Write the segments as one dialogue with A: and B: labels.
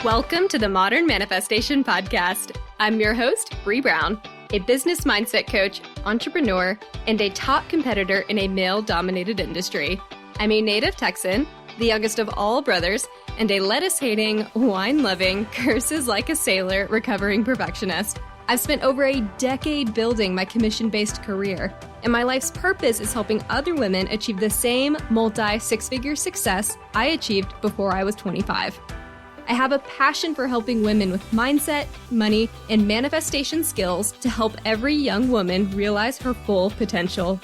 A: Welcome to the Modern Manifestation Podcast. I'm your host, Bree Brown, a business mindset coach, entrepreneur, and a top competitor in a male-dominated industry. I'm a native Texan, the youngest of all brothers, and a lettuce-hating, wine-loving, curses like a sailor, recovering perfectionist. I've spent over a decade building my commission-based career, and my life's purpose is helping other women achieve the same multi-six-figure success I achieved before I was 25. I have a passion for helping women with mindset, money, and manifestation skills to help every young woman realize her full potential.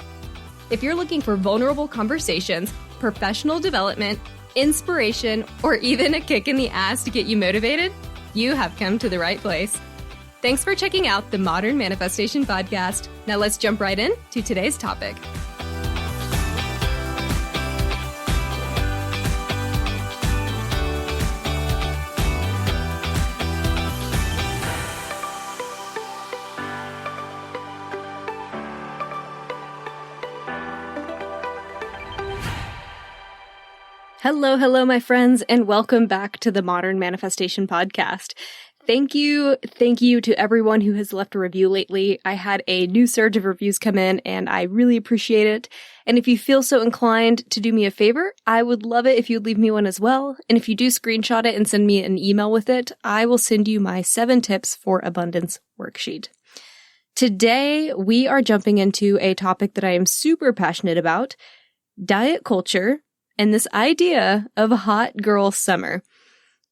A: If you're looking for vulnerable conversations, professional development, inspiration, or even a kick in the ass to get you motivated, you have come to the right place. Thanks for checking out the Modern Manifestation Podcast. Now let's jump right in to today's topic. Hello, my friends, and welcome back to the Modern Manifestation Podcast. Thank you to everyone who has left a review lately. I had a new surge of reviews come in, and I really appreciate it. And if you feel so inclined to do me a favor, I would love it if you'd leave me one as well. And if you do screenshot it and send me an email with it, I will send you my 7 tips for abundance worksheet. Today, we are jumping into a topic that I am super passionate about, diet culture, and this idea of a hot girl summer.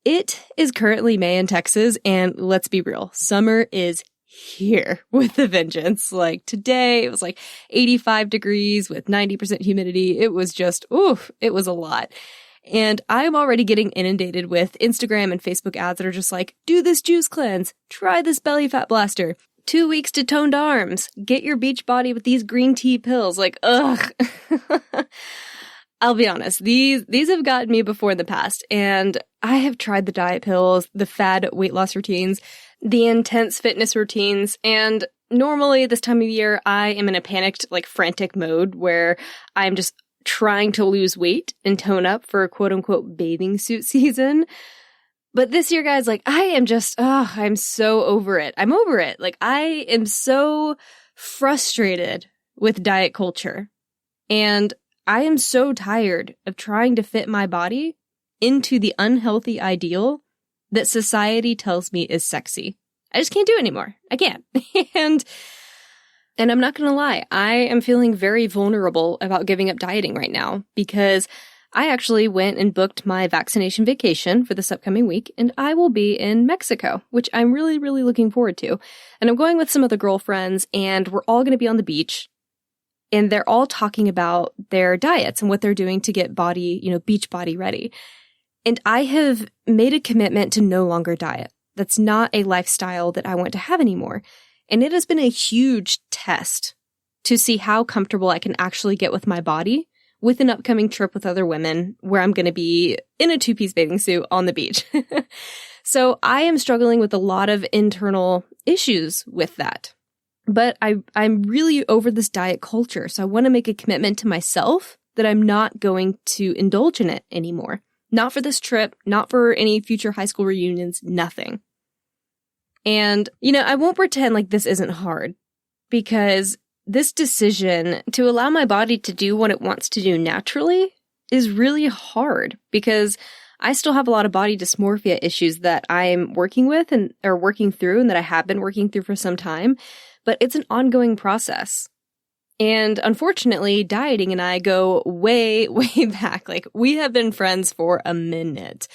A: It is currently May in Texas, and let's be real, summer is here with a vengeance. Like today, it was like 85 degrees with 90% humidity. It was just, it was a lot. And I'm already getting inundated with Instagram and Facebook ads that are just like, do this juice cleanse, try this belly fat blaster, 2 weeks to toned arms, get your beach body with these green tea pills. Like, ugh. I'll be honest, these have gotten me before in the past, and I have tried the diet pills, the fad weight loss routines, the intense fitness routines, and normally this time of year, I am in a panicked, frantic mode where I'm just trying to lose weight and tone up for quote-unquote bathing suit season. But this year, guys, I am just, I'm so over it. I'm over it. I am so frustrated with diet culture, and I am so tired of trying to fit my body into the unhealthy ideal that society tells me is sexy. I just can't do it anymore. I can't. And I'm not going to lie, I am feeling very vulnerable about giving up dieting right now because I actually went and booked my vaccination vacation for this upcoming week, and I will be in Mexico, which I'm really, really looking forward to. And I'm going with some other girlfriends, and we're all going to be on the beach. And they're all talking about their diets and what they're doing to get body, beach body ready. And I have made a commitment to no longer diet. That's not a lifestyle that I want to have anymore. And it has been a huge test to see how comfortable I can actually get with my body with an upcoming trip with other women where I'm going to be in a 2-piece bathing suit on the beach. So I am struggling with a lot of internal issues with that. But I'm really over this diet culture, so I want to make a commitment to myself that I'm not going to indulge in it anymore. Not for this trip, not for any future high school reunions, nothing. And, I won't pretend like this isn't hard, because this decision to allow my body to do what it wants to do naturally is really hard, because I still have a lot of body dysmorphia issues that I'm working with or working through, and that I have been working through for some time. But it's an ongoing process. And unfortunately, dieting and I go way, way back. We have been friends for a minute.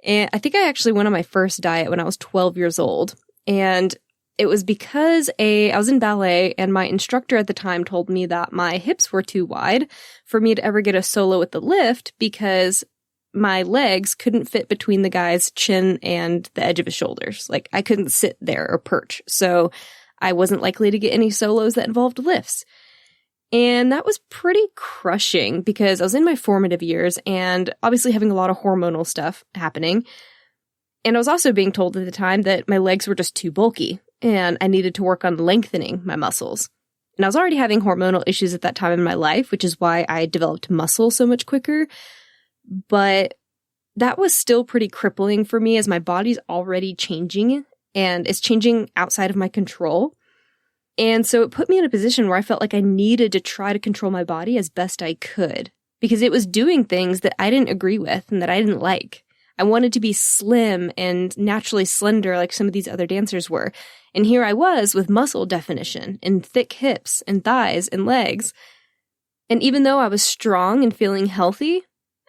A: And I think I actually went on my first diet when I was 12 years old. And it was because I was in ballet, and my instructor at the time told me that my hips were too wide for me to ever get a solo with the lift because my legs couldn't fit between the guy's chin and the edge of his shoulders. I couldn't sit there or perch. So I wasn't likely to get any solos that involved lifts. And that was pretty crushing because I was in my formative years and obviously having a lot of hormonal stuff happening. And I was also being told at the time that my legs were just too bulky and I needed to work on lengthening my muscles. And I was already having hormonal issues at that time in my life, which is why I developed muscle so much quicker. But that was still pretty crippling for me as my body's already changing and it's changing outside of my control. And so it put me in a position where I felt like I needed to try to control my body as best I could because it was doing things that I didn't agree with and that I didn't like. I wanted to be slim and naturally slender like some of these other dancers were. And here I was with muscle definition and thick hips and thighs and legs. And even though I was strong and feeling healthy,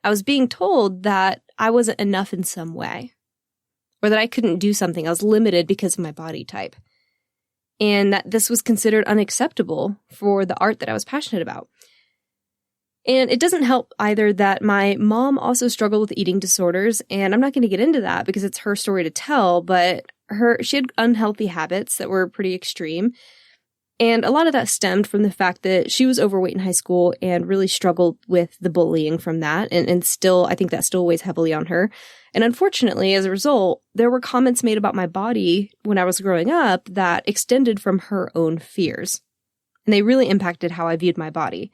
A: I was being told that I wasn't enough in some way or that I couldn't do something. I was limited because of my body type. And that this was considered unacceptable for the art that I was passionate about. And it doesn't help either that my mom also struggled with eating disorders, and I'm not going to get into that because it's her story to tell, but she had unhealthy habits that were pretty extreme. And a lot of that stemmed from the fact that she was overweight in high school and really struggled with the bullying from that. And still, I think that still weighs heavily on her. And unfortunately, as a result, there were comments made about my body when I was growing up that extended from her own fears. And they really impacted how I viewed my body.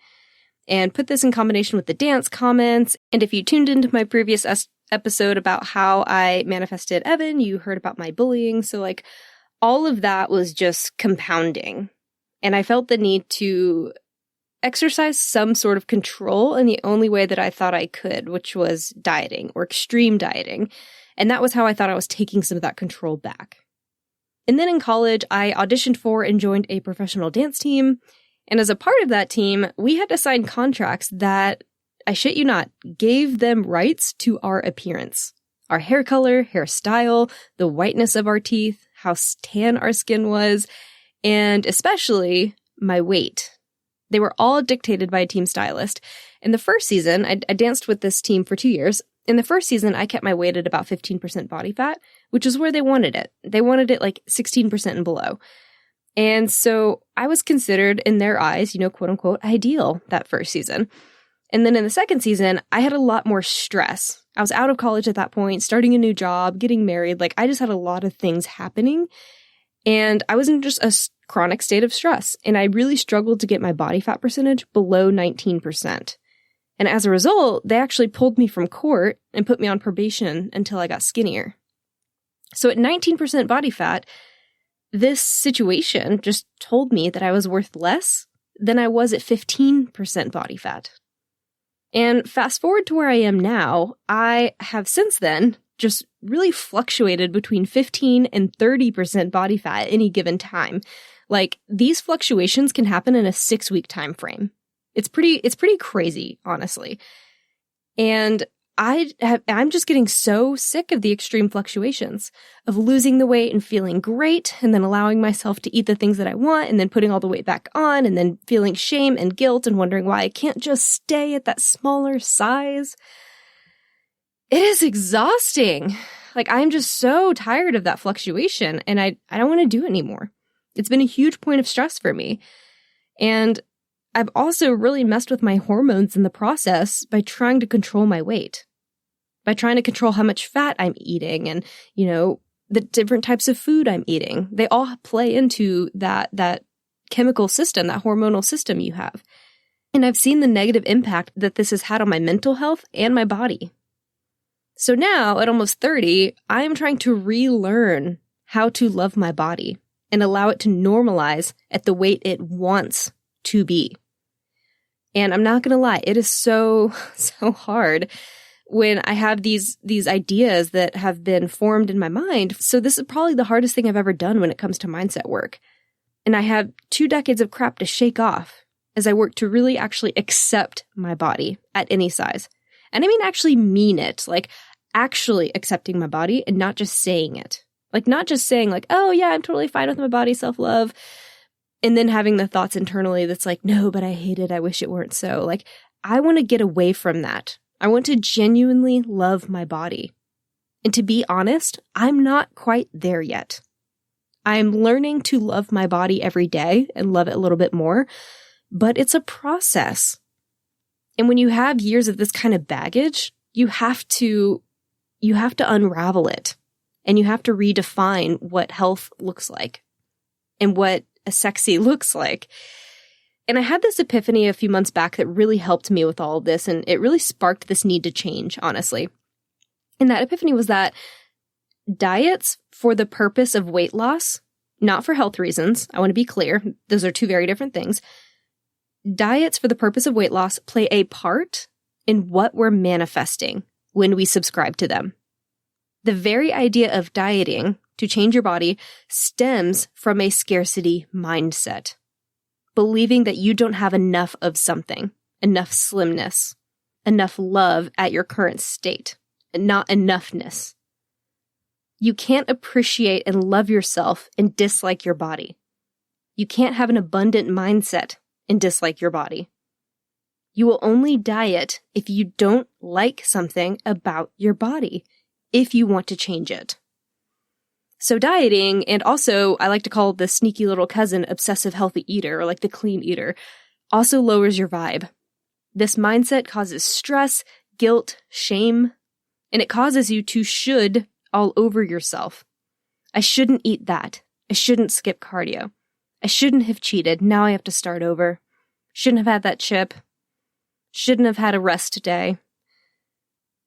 A: And put this in combination with the dance comments. And if you tuned into my previous episode about how I manifested Evan, you heard about my bullying. So like all of that was just compounding. And I felt the need to exercise some sort of control in the only way that I thought I could, which was dieting or extreme dieting. And that was how I thought I was taking some of that control back. And then in college, I auditioned for and joined a professional dance team. And as a part of that team, we had to sign contracts that, I shit you not, gave them rights to our appearance. Our hair color, hairstyle, the whiteness of our teeth, how tan our skin was, and especially my weight. They were all dictated by a team stylist. In the first season, I danced with this team for 2 years. In the first season, I kept my weight at about 15% body fat, which is where they wanted it. They wanted it like 16% and below. And so I was considered, in their eyes, quote unquote, ideal that first season. And then in the second season, I had a lot more stress. I was out of college at that point, starting a new job, getting married. Like I just had a lot of things happening. And I was in just a chronic state of stress. And I really struggled to get my body fat percentage below 19%. And as a result, they actually pulled me from court and put me on probation until I got skinnier. So at 19% body fat, this situation just told me that I was worth less than I was at 15% body fat. And fast forward to where I am now, I have since then just really fluctuated between 15 and 30% body fat at any given time. Like these fluctuations can happen in a 6-week time frame. It's pretty crazy, honestly. And I'm just getting so sick of the extreme fluctuations of losing the weight and feeling great and then allowing myself to eat the things that I want and then putting all the weight back on and then feeling shame and guilt and wondering why I can't just stay at that smaller size. It is exhausting. Like I'm just so tired of that fluctuation and I don't want to do it anymore. It's been a huge point of stress for me. And I've also really messed with my hormones in the process by trying to control my weight, by trying to control how much fat I'm eating and, the different types of food I'm eating. They all play into that chemical system, that hormonal system you have. And I've seen the negative impact that this has had on my mental health and my body. So now, at almost 30, I am trying to relearn how to love my body and allow it to normalize at the weight it wants to be. And I'm not going to lie, it is so hard when I have these ideas that have been formed in my mind. So this is probably the hardest thing I've ever done when it comes to mindset work. And I have 2 decades of crap to shake off as I work to really actually accept my body at any size. And I mean actually mean it, like actually accepting my body and not just saying it. Like not just saying like, oh yeah, I'm totally fine with my body, self-love. And then having the thoughts internally that's like, no, but I hate it. I wish it weren't so. Like, I want to get away from that. I want to genuinely love my body. And to be honest, I'm not quite there yet. I'm learning to love my body every day and love it a little bit more, but it's a process. And when you have years of this kind of baggage, you have to unravel it and you have to redefine what health looks like and what a sexy looks like. And I had this epiphany a few months back that really helped me with all of this, and it really sparked this need to change, honestly. And that epiphany was that diets for the purpose of weight loss, not for health reasons, I want to be clear, those are two very different things. Diets for the purpose of weight loss play a part in what we're manifesting when we subscribe to them. The very idea of dieting to change your body stems from a scarcity mindset, believing that you don't have enough of something, enough slimness, enough love at your current state, and not enoughness. You can't appreciate and love yourself and dislike your body. You can't have an abundant mindset and dislike your body. You will only diet if you don't like something about your body, if you want to change it. So dieting, and also I like to call the sneaky little cousin obsessive healthy eater, or like the clean eater, also lowers your vibe. This mindset causes stress, guilt, shame, and it causes you to should all over yourself. I shouldn't eat that. I shouldn't skip cardio. I shouldn't have cheated. Now I have to start over. Shouldn't have had that chip. Shouldn't have had a rest day.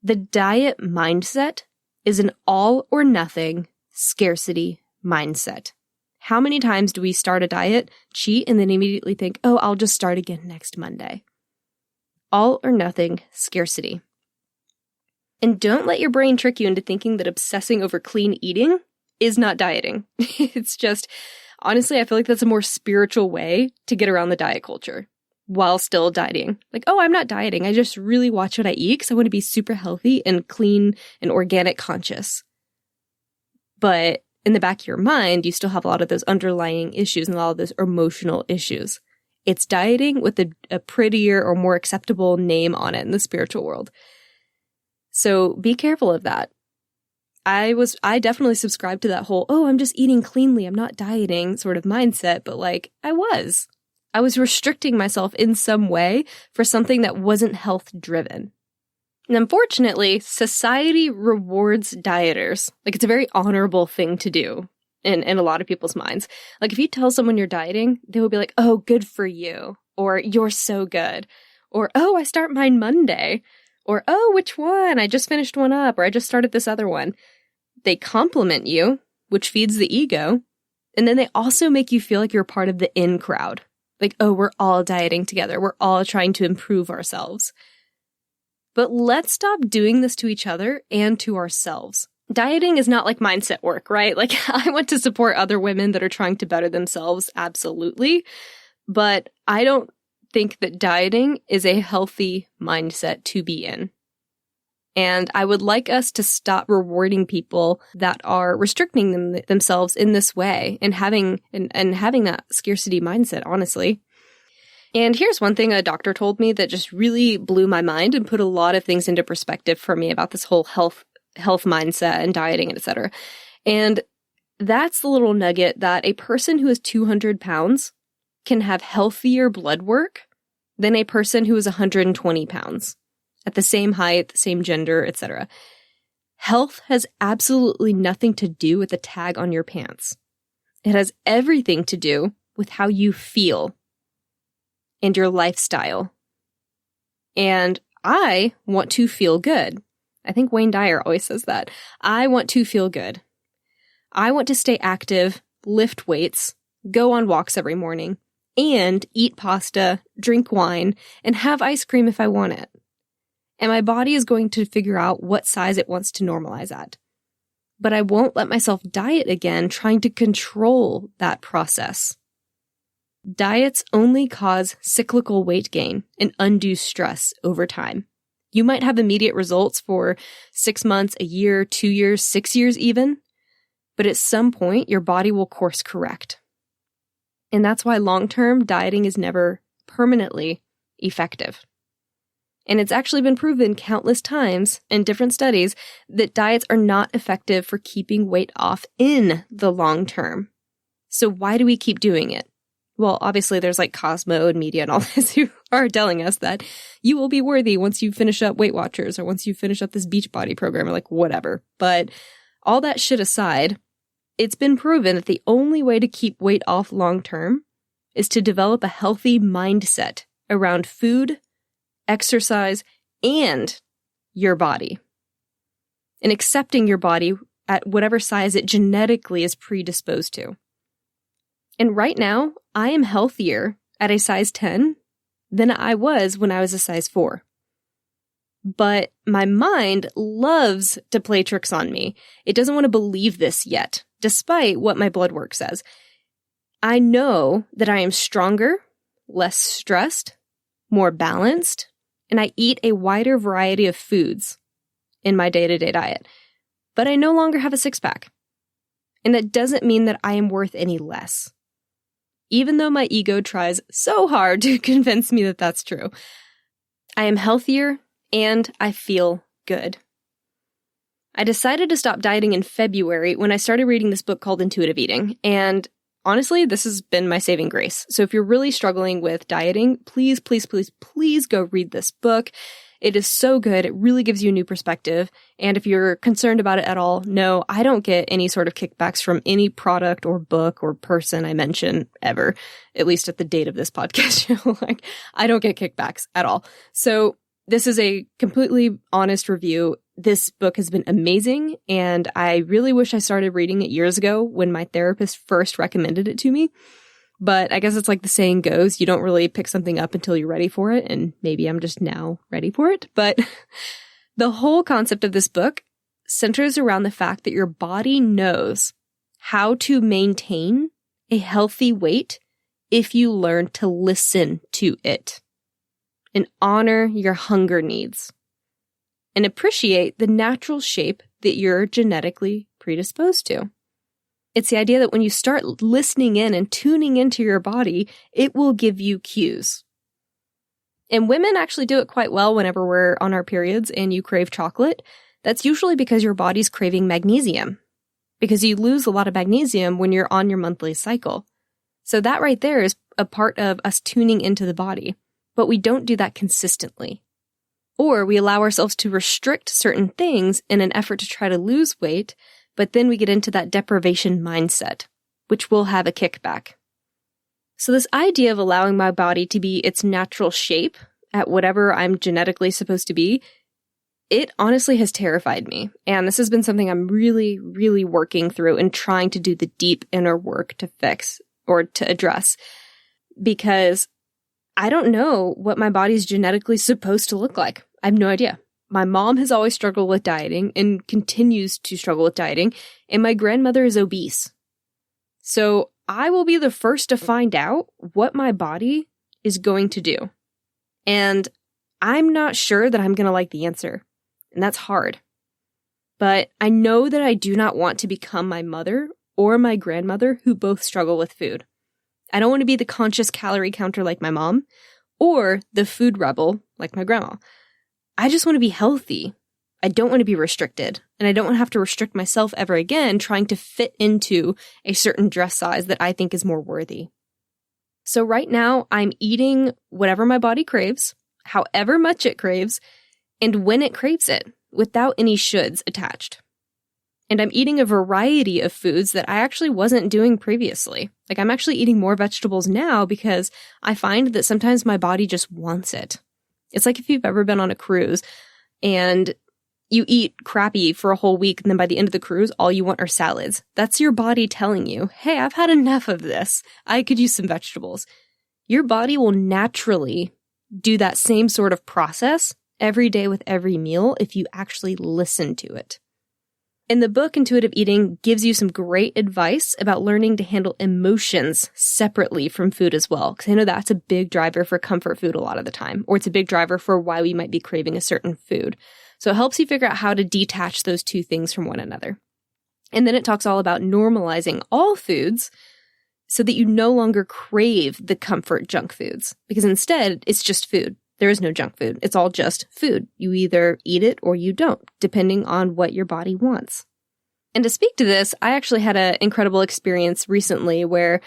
A: The diet mindset is an all or nothing scarcity mindset. How many times do we start a diet, cheat, and then immediately think, oh, I'll just start again next Monday? All or nothing scarcity. And don't let your brain trick you into thinking that obsessing over clean eating is not dieting. It's just, honestly, I feel like that's a more spiritual way to get around the diet culture while still dieting. Like, oh, I'm not dieting. I just really watch what I eat because I want to be super healthy and clean and organic conscious. But in the back of your mind, you still have a lot of those underlying issues and a lot of those emotional issues. It's dieting with a prettier or more acceptable name on it in the spiritual world. So be careful of that. I definitely subscribed to that whole, oh, I'm just eating cleanly, I'm not dieting sort of mindset, but like I was restricting myself in some way for something that wasn't health driven. And unfortunately, society rewards dieters. Like it's a very honorable thing to do in a lot of people's minds. Like if you tell someone you're dieting, they will be like, oh, good for you. Or you're so good. Or, oh, I start mine Monday. Or, oh, which one? I just finished one up. Or I just started this other one. They compliment you, which feeds the ego. And then they also make you feel like you're part of the in crowd. Like, oh, we're all dieting together. We're all trying to improve ourselves. But let's stop doing this to each other and to ourselves. Dieting is not like mindset work, right? Like, I want to support other women that are trying to better themselves, absolutely. But I don't think that dieting is a healthy mindset to be in. And I would like us to stop rewarding people that are restricting themselves in this way and having that scarcity mindset, honestly. And here's one thing a doctor told me that just really blew my mind and put a lot of things into perspective for me about this whole health mindset and dieting and etc. And that's the little nugget that a person who is 200 pounds can have healthier blood work than a person who is 120 pounds at the same height, the same gender, etc. Health has absolutely nothing to do with the tag on your pants. It has everything to do with how you feel and your lifestyle. And I want to feel good. I think Wayne Dyer always says that. I want to feel good. I want to stay active, lift weights, go on walks every morning, and eat pasta, drink wine, and have ice cream if I want it. And my body is going to figure out what size it wants to normalize at. But I won't let myself diet again trying to control that process. Diets only cause cyclical weight gain and undue stress over time. You might have immediate results for 6 months, a year, 2 years, 6 years even, but at some point your body will course correct. And that's why long-term dieting is never permanently effective. And it's actually been proven countless times in different studies that diets are not effective for keeping weight off in the long term. So why do we keep doing it? Well, obviously there's like Cosmo and media and all this who are telling us that you will be worthy once you finish up Weight Watchers or once you finish up this Beachbody program or like whatever. But all that shit aside, it's been proven that the only way to keep weight off long term is to develop a healthy mindset around food, exercise, and your body. and accepting your body at whatever size it genetically is predisposed to. And right now, I am healthier at a size 10 than I was when I was a size 4. But my mind loves to play tricks on me. It doesn't want to believe this yet, despite what my blood work says. I know that I am stronger, less stressed, more balanced, and I eat a wider variety of foods in my day-to-day diet. But I no longer have a six-pack. And that doesn't mean that I am worth any less. Even though my ego tries so hard to convince me that that's true. I am healthier and I feel good. I decided to stop dieting in February when I started reading this book called Intuitive Eating. And honestly, this has been my saving grace. So if you're really struggling with dieting, please, please, please, please go read this book. It is so good. It really gives you a new perspective. And if you're concerned about it at all, no, I don't get any sort of kickbacks from any product or book or person I mention ever, at least at the date of this podcast show. Like, I don't get kickbacks at all. So this is a completely honest review. This book has been amazing, and I really wish I started reading it years ago when my therapist first recommended it to me. But I guess it's like the saying goes, you don't really pick something up until you're ready for it, and maybe I'm just now ready for it. But the whole concept of this book centers around the fact that your body knows how to maintain a healthy weight if you learn to listen to it and honor your hunger needs and appreciate the natural shape that you're genetically predisposed to. It's the idea that when you start listening in and tuning into your body, it will give you cues. And women actually do it quite well whenever we're on our periods and you crave chocolate. That's usually because your body's craving magnesium, because you lose a lot of magnesium when you're on your monthly cycle. So that right there is a part of us tuning into the body, but we don't do that consistently. Or we allow ourselves to restrict certain things in an effort to try to lose weight, but then we get into that deprivation mindset, which will have a kickback. So this idea of allowing my body to be its natural shape at whatever I'm genetically supposed to be, it honestly has terrified me. And this has been something I'm really, really working through and trying to do the deep inner work to fix or to address. Because I don't know what my body's genetically supposed to look like. I have no idea. My mom has always struggled with dieting and continues to struggle with dieting, and my grandmother is obese. So I will be the first to find out what my body is going to do. And I'm not sure that I'm going to like the answer, and that's hard. But I know that I do not want to become my mother or my grandmother who both struggle with food. I don't want to be the conscious calorie counter like my mom or the food rebel like my grandma. I just want to be healthy. I don't want to be restricted, and I don't want to have to restrict myself ever again trying to fit into a certain dress size that I think is more worthy. So right now, I'm eating whatever my body craves, however much it craves, and when it craves it, without any shoulds attached. And I'm eating a variety of foods that I actually wasn't doing previously. Like, I'm actually eating more vegetables now because I find that sometimes my body just wants it. It's like if you've ever been on a cruise and you eat crappy for a whole week, and then by the end of the cruise, all you want are salads. That's your body telling you, hey, I've had enough of this. I could use some vegetables. Your body will naturally do that same sort of process every day with every meal if you actually listen to it. And the book Intuitive Eating gives you some great advice about learning to handle emotions separately from food as well. Because I know that's a big driver for comfort food a lot of the time, or it's a big driver for why we might be craving a certain food. So it helps you figure out how to detach those two things from one another. And then it talks all about normalizing all foods so that you no longer crave the comfort junk foods. Because instead, it's just food. There is no junk food. It's all just food. You either eat it or you don't, depending on what your body wants. And to speak to this, I actually had an incredible experience recently where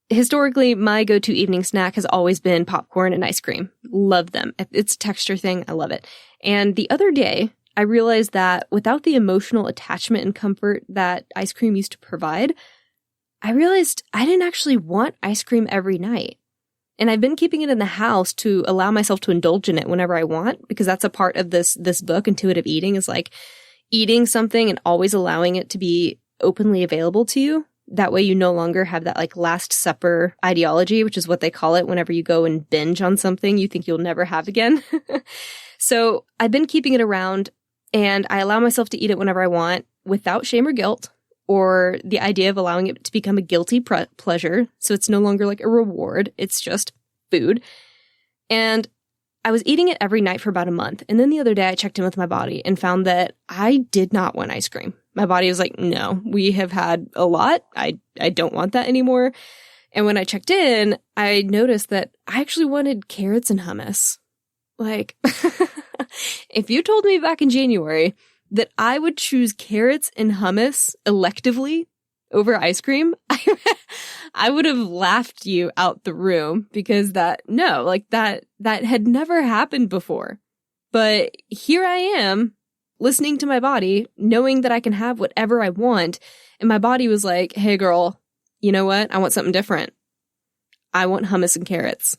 A: historically my go-to evening snack has always been popcorn and ice cream. Love them. It's a texture thing. I love it. And the other day, I realized that without the emotional attachment and comfort that ice cream used to provide, I realized I didn't actually want ice cream every night. And I've been keeping it in the house to allow myself to indulge in it whenever I want, because that's a part of this book, Intuitive Eating, is like, eating something and always allowing it to be openly available to you. That way you no longer have that like Last Supper ideology, which is what they call it whenever you go and binge on something you think you'll never have again. So I've been keeping it around, and I allow myself to eat it whenever I want without shame or guilt, or the idea of allowing it to become a guilty pleasure. So it's no longer like a reward. It's just food. And I was eating it every night for about a month. And then the other day I checked in with my body and found that I did not want ice cream. My body was like, no, we have had a lot. I don't want that anymore. And when I checked in, I noticed that I actually wanted carrots and hummus. Like, if you told me back in January that I would choose carrots and hummus electively over ice cream, I would have laughed you out the room, because that had never happened before. But here I am, listening to my body, knowing that I can have whatever I want. And my body was like, hey girl, you know what? I want something different. I want hummus and carrots.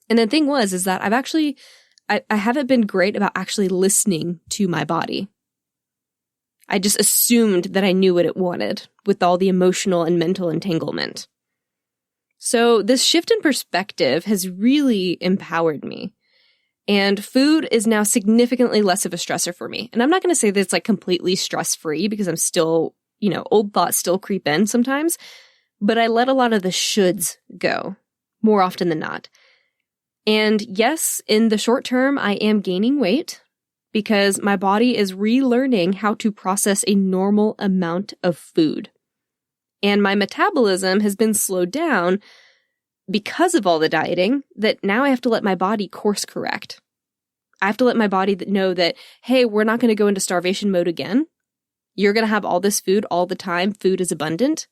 A: And the thing is that I haven't been great about actually listening to my body. I just assumed that I knew what it wanted with all the emotional and mental entanglement. So this shift in perspective has really empowered me. And food is now significantly less of a stressor for me. And I'm not going to say that it's like completely stress-free, because I'm still, old thoughts still creep in sometimes. But I let a lot of the shoulds go more often than not. And yes, in the short term, I am gaining weight because my body is relearning how to process a normal amount of food. And my metabolism has been slowed down because of all the dieting, that now I have to let my body course correct. I have to let my body know that, hey, we're not going to go into starvation mode again. You're going to have all this food all the time. Food is abundant.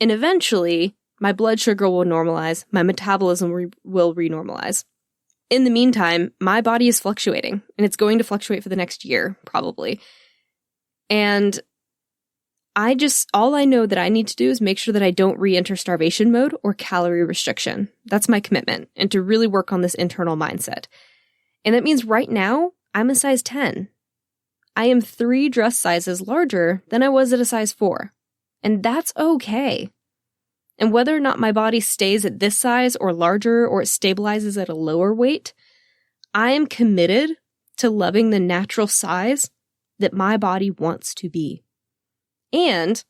A: And eventually, my blood sugar will normalize. My metabolism will renormalize. In the meantime, my body is fluctuating, and it's going to fluctuate for the next year, probably. And all I know that I need to do is make sure that I don't re-enter starvation mode or calorie restriction. That's my commitment, and to really work on this internal mindset. And that means right now, I'm a size 10. I am 3 dress sizes larger than I was at a size 4. And that's okay. And whether or not my body stays at this size or larger, or it stabilizes at a lower weight, I am committed to loving the natural size that my body wants to be. And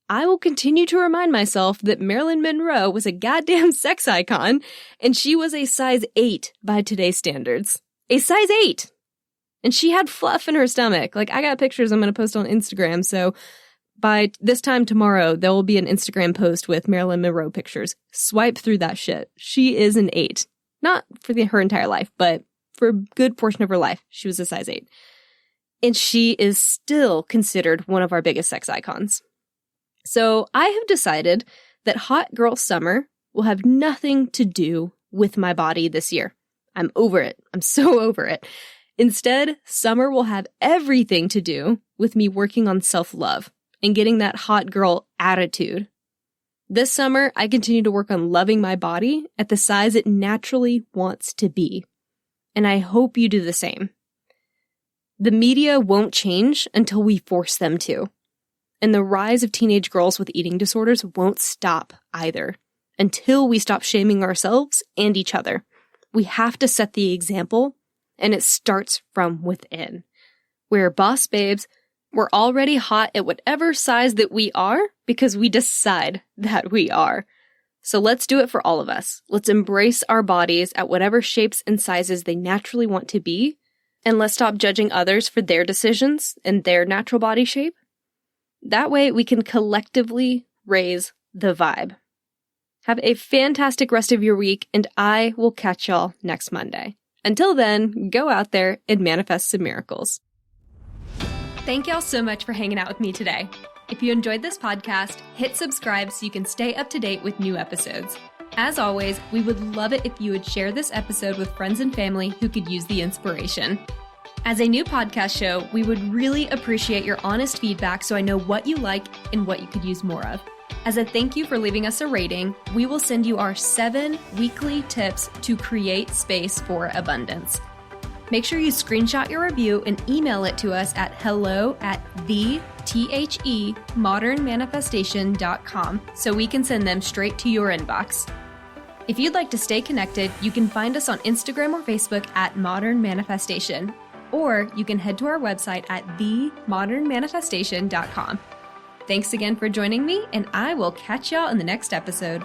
A: I will continue to remind myself that Marilyn Monroe was a goddamn sex icon, and she was a size 8 by today's standards. A size 8! And she had fluff in her stomach. Like, I got pictures I'm going to post on Instagram, so by this time tomorrow, there will be an Instagram post with Marilyn Monroe pictures. Swipe through that shit. She is an 8. Not for her entire life, but for a good portion of her life, she was a size 8. And she is still considered one of our biggest sex icons. So I have decided that Hot Girl Summer will have nothing to do with my body this year. I'm over it. I'm so over it. Instead, summer will have everything to do with me working on self-love and getting that hot girl attitude. This summer, I continue to work on loving my body at the size it naturally wants to be. And I hope you do the same. The media won't change until we force them to. And the rise of teenage girls with eating disorders won't stop either, until we stop shaming ourselves and each other. We have to set the example, and it starts from within. We're boss babes. We're already hot at whatever size that we are because we decide that we are. So let's do it for all of us. Let's embrace our bodies at whatever shapes and sizes they naturally want to be, and let's stop judging others for their decisions and their natural body shape. That way we can collectively raise the vibe. Have a fantastic rest of your week, and I will catch y'all next Monday. Until then, go out there and manifest some miracles. Thank y'all so much for hanging out with me today. If you enjoyed this podcast, hit subscribe so you can stay up to date with new episodes. As always, we would love it if you would share this episode with friends and family who could use the inspiration. As a new podcast show, we would really appreciate your honest feedback so I know what you like and what you could use more of. As a thank you for leaving us a rating, we will send you our 7 weekly tips to create space for abundance. Make sure you screenshot your review and email it to us at hello@themodernmanifestation.com so we can send them straight to your inbox. If you'd like to stay connected, you can find us on Instagram or Facebook at Modern Manifestation, or you can head to our website at themodernmanifestation.com. Thanks again for joining me, and I will catch y'all in the next episode.